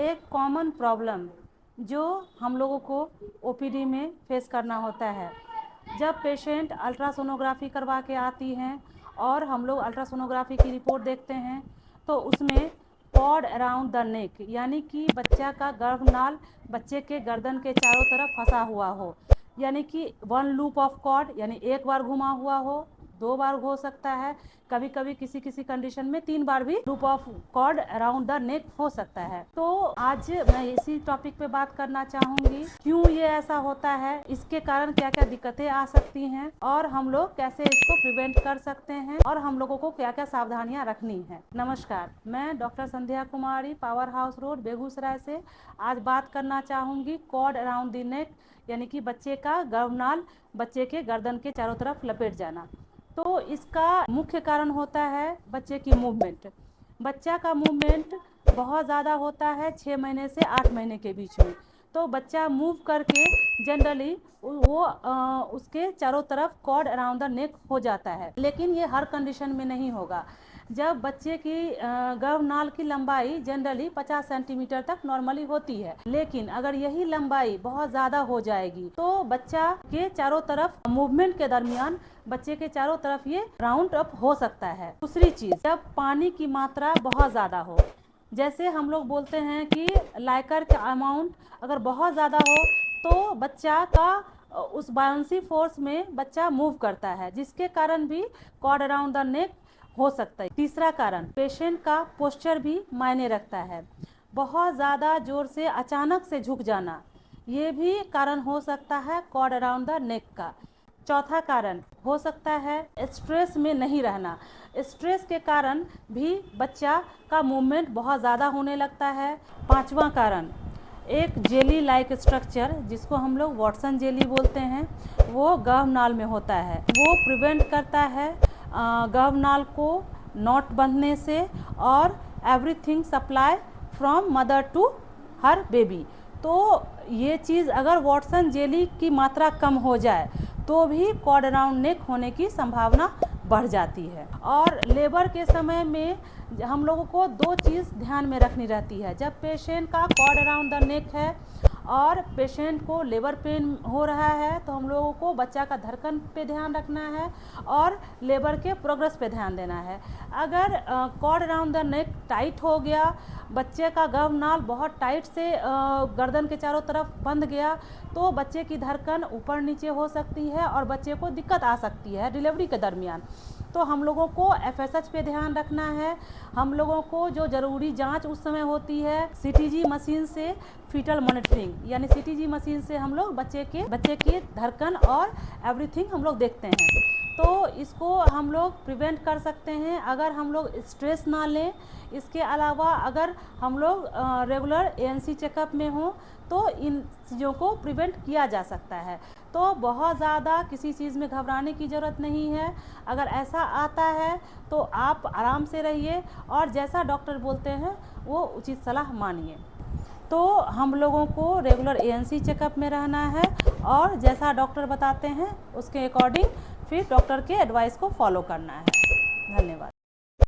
एक common problem जो हम लोगों को ओपीडी में फेस करना होता है, जब पेशेंट अल्ट्रासोनोग्राफी करवा के आती हैं और हम लोग अल्ट्रासोनोग्राफी की रिपोर्ट देखते हैं तो उसमें कॉर्ड अराउंड द नेक यानी कि बच्चा का गर्भनाल बच्चे के गर्दन के चारों तरफ फंसा हुआ हो, यानी कि वन लूप ऑफ कॉर्ड यानी एक बार घुमा हुआ हो, 2 बार हो सकता है, कभी कभी किसी किसी कंडीशन में 3 बार भी loop of cord around the neck हो सकता है। तो आज मैं इसी टॉपिक पे बात करना चाहूंगी, क्यों ये ऐसा होता है, इसके कारण क्या क्या दिक्कतें आ सकती हैं और हम लोग कैसे इसको प्रिवेंट कर सकते हैं और हम लोगों को क्या क्या सावधानियां रखनी है। नमस्कार, मैं डॉक्टर संध्या कुमारी, पावर हाउस रोड, बेगूसराय से आज बात करना चाहूंगी कॉर्ड अराउंड द नेक यानी कि बच्चे का गर्भनाल बच्चे के गर्दन के चारों तरफ लपेट जाना। तो इसका मुख्य कारण होता है बच्चे की मूवमेंट। बच्चा का मूवमेंट बहुत ज़्यादा होता है 6 महीने से 8 महीने के बीच में। तो बच्चा मूव करके जनरली वो उसके चारों तरफ कॉर्ड अराउंड द नेक हो जाता है, लेकिन ये हर कंडीशन में नहीं होगा। जब बच्चे की गर्भनाल की लंबाई जनरली 50 सेंटीमीटर तक नॉर्मली होती है, लेकिन अगर यही लंबाई बहुत ज़्यादा हो जाएगी तो बच्चा के चारों तरफ मूवमेंट के दरमियान बच्चे के चारों तरफ ये राउंड अप हो सकता है। दूसरी चीज़, जब पानी की मात्रा बहुत ज़्यादा हो, जैसे हम लोग बोलते हैं कि लाइकर का अमाउंट अगर बहुत ज़्यादा हो तो बच्चा का उस बायंसी फोर्स में बच्चा मूव करता है, जिसके कारण भी कॉर्ड अराउंड द नेक हो सकता है। तीसरा कारण, पेशेंट का पोस्चर भी मायने रखता है। बहुत ज़्यादा जोर से अचानक से झुक जाना, ये भी कारण हो सकता है कॉर्ड अराउंड द नेक का। चौथा कारण हो सकता है स्ट्रेस में नहीं रहना। स्ट्रेस के कारण भी बच्चा का मूवमेंट बहुत ज़्यादा होने लगता है। पांचवा कारण, एक जेली लाइक स्ट्रक्चर जिसको हम लोग वॉटसन जेली बोलते हैं, वो गर्भनाल में होता है। वो प्रिवेंट करता है गर्भनाल को नॉट बंधने से और everything supply from mother to her baby. तो ये चीज़ अगर वॉटसन जेली की मात्रा कम हो जाए तो भी कॉर्ड अराउंड नेक होने की संभावना बढ़ जाती है। और लेबर के समय में हम लोगों को 2 चीज़ ध्यान में रखनी रहती है। जब पेशेंट का कॉर्ड अराउंड द नेक है और पेशेंट को लेबर पेन हो रहा है तो हम लोगों को बच्चा का धड़कन पे ध्यान रखना है और लेबर के प्रोग्रेस पे ध्यान देना है। अगर cord around the neck tight हो गया, बच्चे का गर्भनाल बहुत टाइट से गर्दन के चारों तरफ बंध गया तो बच्चे की धड़कन ऊपर नीचे हो सकती है और बच्चे को दिक्कत आ सकती है डिलीवरी के दरमियान। तो हम लोगों को एफएसएच पे ध्यान रखना है। हम लोगों को जो ज़रूरी जांच उस समय होती है सीटीजी मशीन से फीटल मॉनिटरिंग, यानी सीटीजी मशीन से हम लोग बच्चे की धड़कन और एवरीथिंग हम लोग देखते हैं। तो इसको हम लोग प्रिवेंट कर सकते हैं अगर हम लोग स्ट्रेस ना लें। इसके अलावा अगर हम लोग रेगुलर एएनसी चेकअप में हों तो इन चीज़ों को प्रिवेंट किया जा सकता है। तो बहुत ज़्यादा किसी चीज़ में घबराने की ज़रूरत नहीं है। अगर ऐसा आता है तो आप आराम से रहिए और जैसा डॉक्टर बोलते हैं वो उचित सलाह मानिए। तो हम लोगों को रेगुलर एएनसी चेकअप में रहना है और जैसा डॉक्टर बताते हैं उसके अकॉर्डिंग फिर डॉक्टर के एडवाइस को फॉलो करना है। धन्यवाद।